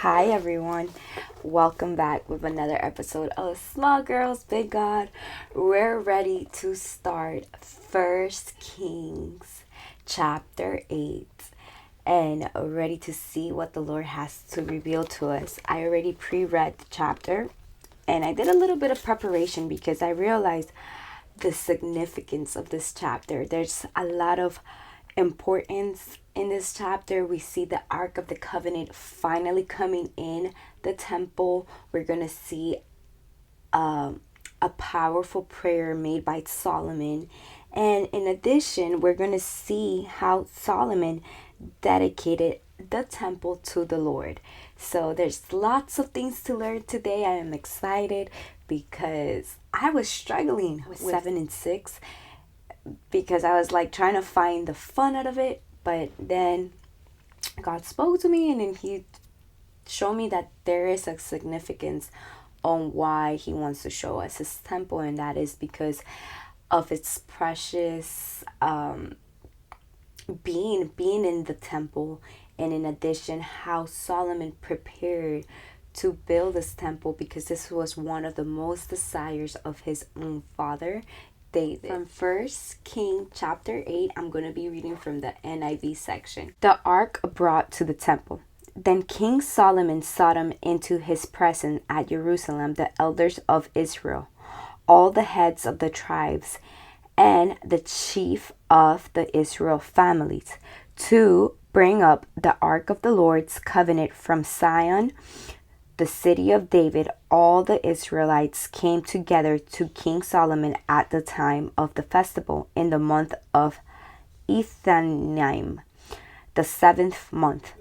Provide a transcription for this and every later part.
Hi everyone, welcome back with another episode of Small Girls Big God. We're ready to start First Kings chapter 8 and ready to see what the Lord has to reveal to us. I already pre-read the chapter and I did a little bit of preparation because I realized the significance of this chapter. There's a lot of importance in this chapter. We see the Ark of the Covenant finally coming in the temple. We're going to see a powerful prayer made by Solomon. And in addition, we're going to see how Solomon dedicated the temple to the Lord. So there's lots of things to learn today. I am excited because I was struggling with 7 and 6 because I was like trying to find the fun out of it. But then God spoke to me and then he showed me that there is a significance on why he wants to show us his temple, and that is because of its precious being in the temple, and in addition how Solomon prepared to build this temple because this was one of the most desires of his own father David. From First King chapter 8, I'm going to be reading from the NIV section. The ark brought to the temple. Then King Solomon summoned into his presence at Jerusalem the elders of Israel, all the heads of the tribes, and the chief of the Israel families, to bring up the ark of the Lord's covenant from Zion, the city of David. All the Israelites came together to King Solomon at the time of the festival in the month of Ethanim, the 7th month.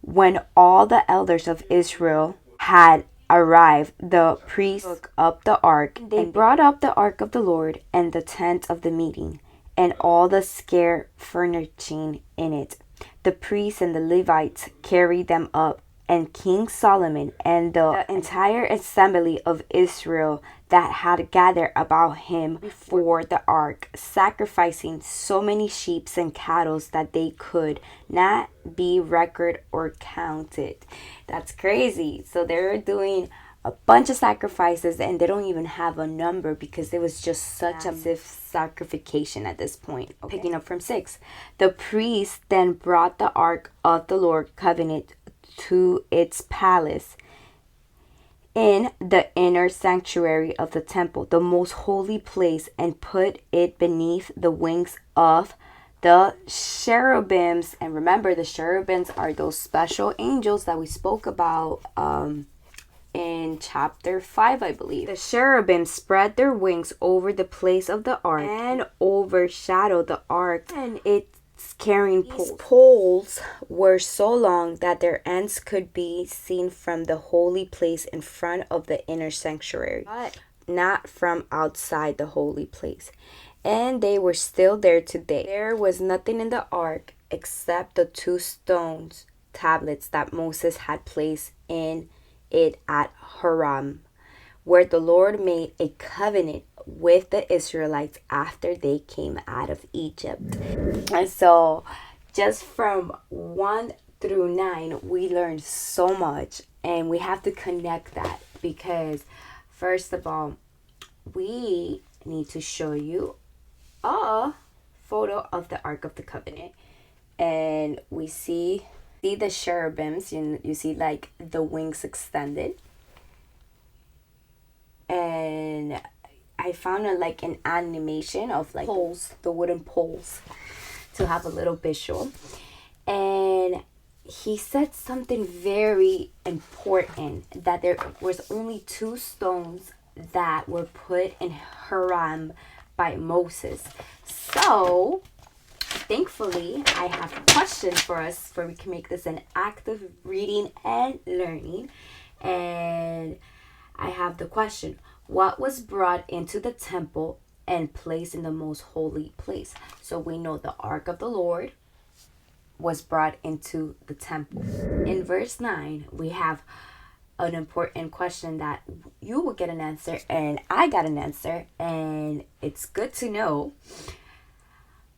When all the elders of Israel had arrived, the priests took up the ark. They brought up the ark of the Lord and the tent of the meeting and all the sacred furnishing in it. The priests and the Levites carried them up, and King Solomon and the entire assembly of Israel that had gathered about him before the ark, sacrificing so many sheep and cattle that they could not be recorded or counted. That's crazy. So they're doing a bunch of sacrifices and they don't even have a number because it was just such a massive sacrification at this point. Okay. Picking up from 6. The priest then brought the ark of the Lord covenant to its palace in the inner sanctuary of the temple, the most holy place, and put it beneath the wings of the cherubims. And remember, the cherubims are those special angels that we spoke about in chapter 5, I believe. The cherubim spread their wings over the place of the ark and overshadowed the ark and its carrying poles. These poles were so long that their ends could be seen from the holy place in front of the inner sanctuary, but not from outside the holy place. And they were still there today. There was nothing in the ark except the 2 stones tablets that Moses had placed in it at Haram, where the Lord made a covenant with the Israelites after they came out of Egypt. And so just from 1 through 9, we learned so much, and we have to connect that because first of all, we need to show you a photo of the Ark of the Covenant, and we see the cherubims. You see like the wings extended, and I found an animation of like poles, the wooden poles, to have a little visual. And he said something very important, that there was only 2 stones that were put in Haram by Moses. So thankfully, I have a question for us where we can make this an active reading and learning. And I have the question: what was brought into the temple and placed in the most holy place? So we know the ark of the Lord was brought into the temple. In verse 9, we have an important question that you will get an answer and I got an answer, and it's good to know.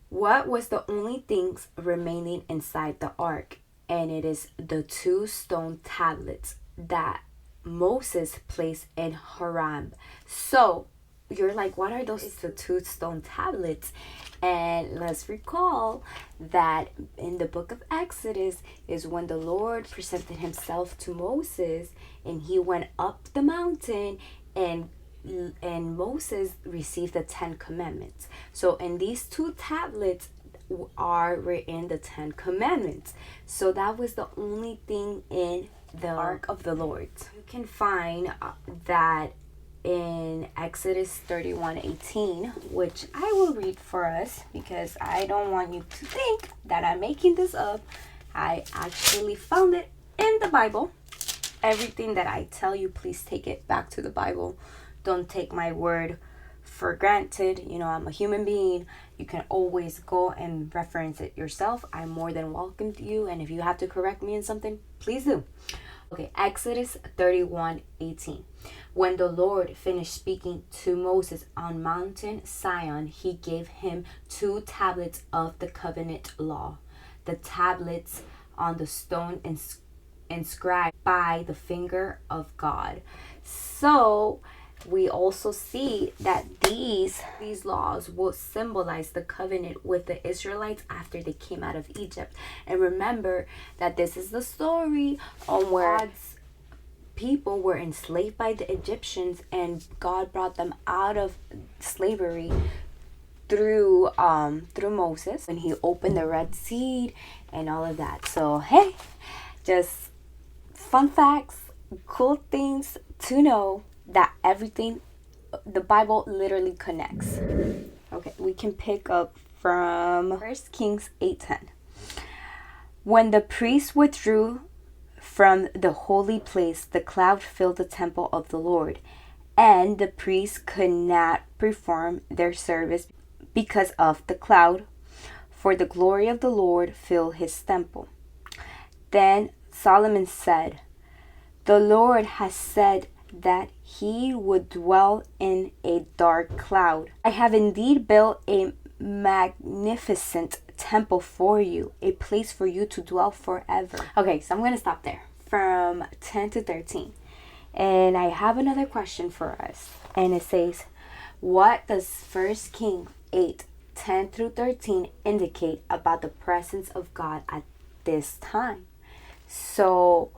What was the only things remaining inside the ark? and it is the 2 stone tablets that Moses placed in Haram. So you're like, what are those? It's the 2 stone tablets. And let's recall that in the book of Exodus is when the Lord presented himself to Moses, and he went up the mountain, and Moses received the 10 commandments. So in these 2 tablets are written the 10 commandments. So that was the only thing in the ark of the Lord. You can find that in Exodus 31:18, which I will read for us because I don't want you to think that I'm making this up. I actually found it in the Bible. Everything that I tell you, please take it back to the Bible. Don't take my word for granted. You know, I'm a human being. You can always go and reference it yourself. I'm more than welcome to you. And if you have to correct me in something, please do. Okay, Exodus 31:18. When the Lord finished speaking to Moses on Mountain Zion, he gave him 2 tablets of the covenant law. The tablets on the stone inscribed by the finger of God. So we also see that these laws will symbolize the covenant with the Israelites after they came out of Egypt. And remember that this is the story on where God's people were enslaved by the Egyptians, and God brought them out of slavery through Moses, and he opened the Red Sea and all of that. So hey, just fun facts, cool things to know, that everything, the Bible literally connects. Okay, we can pick up from 1 Kings 8:10. When the priests withdrew from the holy place, the cloud filled the temple of the Lord, and the priests could not perform their service because of the cloud, for the glory of the Lord filled his temple. Then Solomon said, "The Lord has said that he would dwell in a dark cloud. I have indeed built a magnificent temple for you, a place for you to dwell forever." Okay, so I'm going to stop there from 10 to 13. And I have another question for us. And it says, what does 1 Kings 8:10 through 13 indicate about the presence of God at this time? So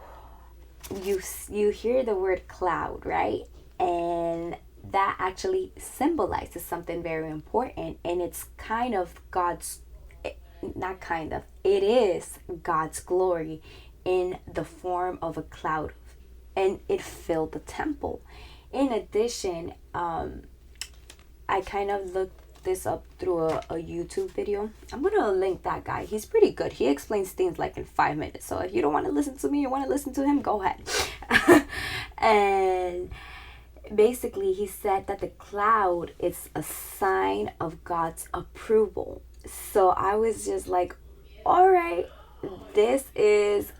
you hear the word cloud, right? And that actually symbolizes something very important, and it's kind of it is God's glory in the form of a cloud, and it filled the temple. In addition, I kind of looked this up through a YouTube video. I'm gonna link that guy. He's pretty good. He explains things like in 5 minutes. So if you don't want to listen to me, you want to listen to him, go ahead. And basically he said that the cloud is a sign of God's approval. So I was just like, all right, this is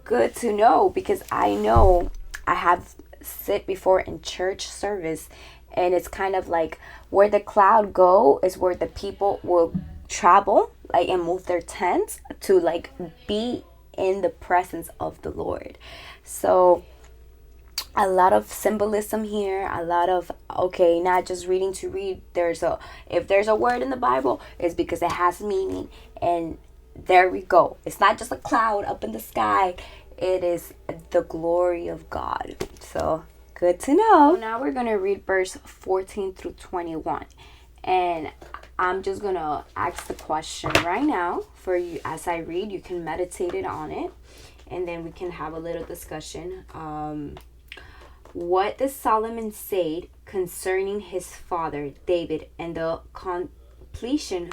good to know, because I know I have sit before in church service, and it's kind of like where the cloud go is where the people will travel, like, and move their tents to like be in the presence of the Lord. So a lot of symbolism here, a lot of, okay, not just reading to read. If there's a word in the Bible, it's because it has meaning. And there we go. It's not just a cloud up in the sky. It is the glory of God. So good to know. So now we're going to read verse 14 through 21. And I'm just going to ask the question right now for you. As I read, you can meditate it on it. And then we can have a little discussion. What does Solomon say concerning his father David and the completion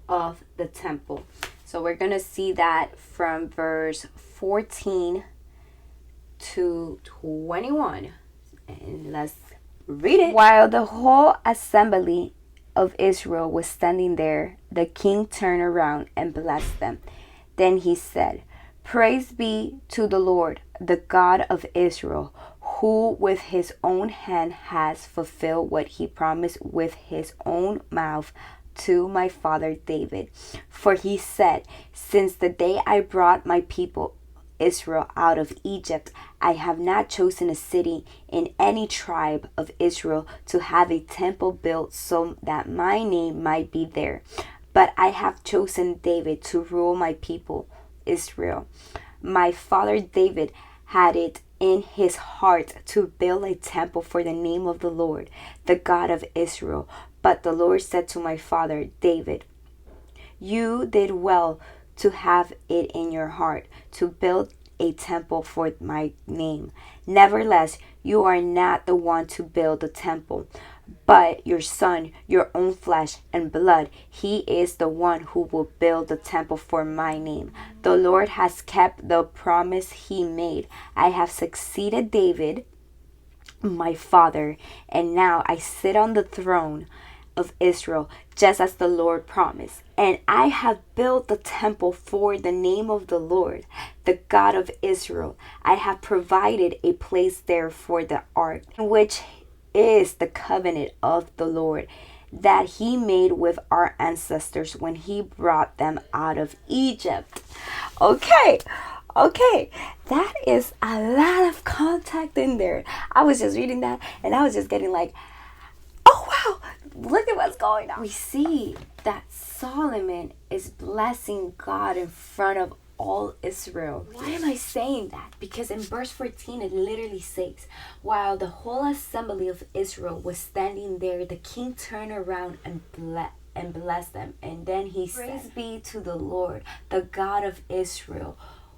of the temple? So we're going to see that from verse 14 to 21. And let's read it. While the whole assembly of Israel was standing there, the king turned around and blessed them. Then he said, "Praise be to the Lord, the God of Israel, who with his own hand has fulfilled what he promised with his own mouth to my father David. For he said, since the day I brought my people Israel out of Egypt, I have not chosen a city in any tribe of Israel to have a temple built so that my name might be there. But I have chosen David to rule my people Israel. My father David had it in his heart to build a temple for the name of the Lord, the God of Israel. But the Lord said to my father David, you did well to have it in your heart to build a temple for my name. Nevertheless, you are not the one to build the temple, but your son, your own flesh and blood. He is the one who will build the temple for my name. The Lord has kept the promise he made. I have succeeded David, my father, and now I sit on the throne of Israel, just as the Lord promised. And I have built the temple for the name of the Lord, the God of Israel. I have provided a place there for the ark, which is the covenant of the Lord that he made with our ancestors when he brought them out of Egypt. Okay, that is a lot of contact in there. I was just reading that and I was just getting like, oh wow, look at what's going on. We see that Solomon is blessing God in front of all Israel. Why am I saying that? Because in verse 14 it literally says, while the whole assembly of Israel was standing there, the king turned around and blessed them. And then he said, praise be to the Lord, the God of Israel,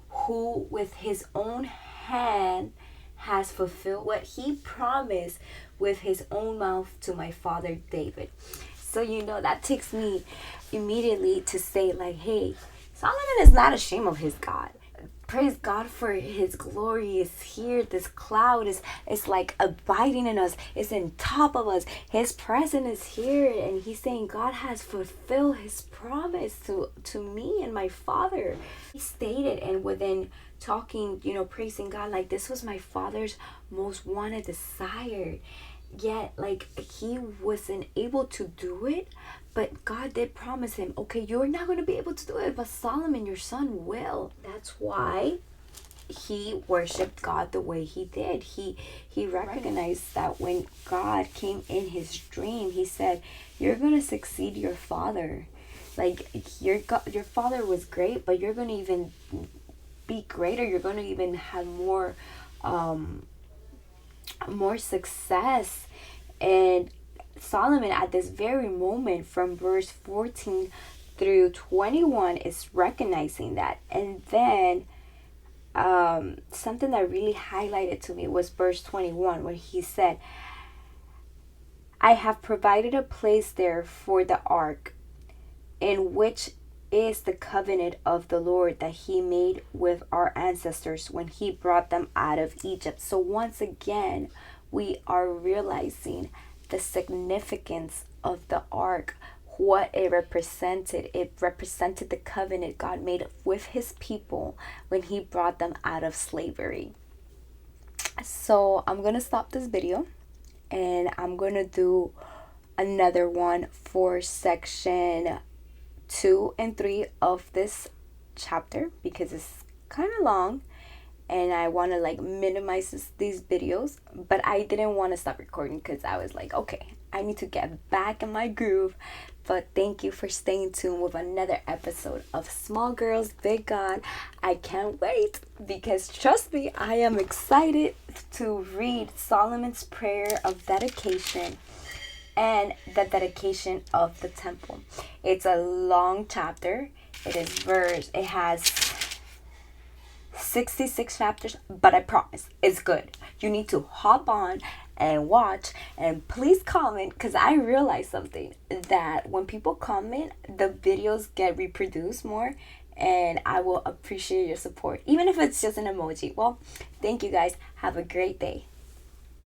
who with his own hand has fulfilled what he promised with his own mouth to my father David. So that takes me immediately to say like, hey, Solomon is not ashamed of his God. Praise God for his glory is here. This cloud is like abiding in us. It's in top of us. His presence is here. And he's saying God has fulfilled his promise to me and my father. He stated, and within talking, praising God, like this was my father's most wanted desire. Yet, like, he wasn't able to do it, but God did promise him, okay, you're not going to be able to do it, but Solomon, your son, will. That's why he worshipped God the way he did. He recognized that when God came in his dream, he said, you're going to succeed your father. Like, your father was great, but you're going to even be greater. You're going to even have more success. And Solomon at this very moment from verse 14 through 21 is recognizing that. And then something that really highlighted to me was verse 21, where he said, I have provided a place there for the ark, in which is the covenant of the Lord that he made with our ancestors when he brought them out of Egypt. So once again, we are realizing the significance of the ark, what it represented. It represented the covenant God made with his people when he brought them out of slavery. So I'm going to stop this video and I'm going to do another one for section 2 and 3 of this chapter because it's kind of long and I want to like minimize these videos, but I didn't want to stop recording because I was like, okay, I need to get back in my groove. But thank you for staying tuned with another episode of Small Girls Big God. I can't wait because trust me, I am excited to read Solomon's prayer of dedication and the dedication of the temple. It's a long chapter. It has 66 chapters, but I promise it's good. You need to hop on and watch, and please comment, because I realized something, that when people comment, the videos get reproduced more, and I will appreciate your support, even if it's just an emoji. Well, thank you guys. Have a great day.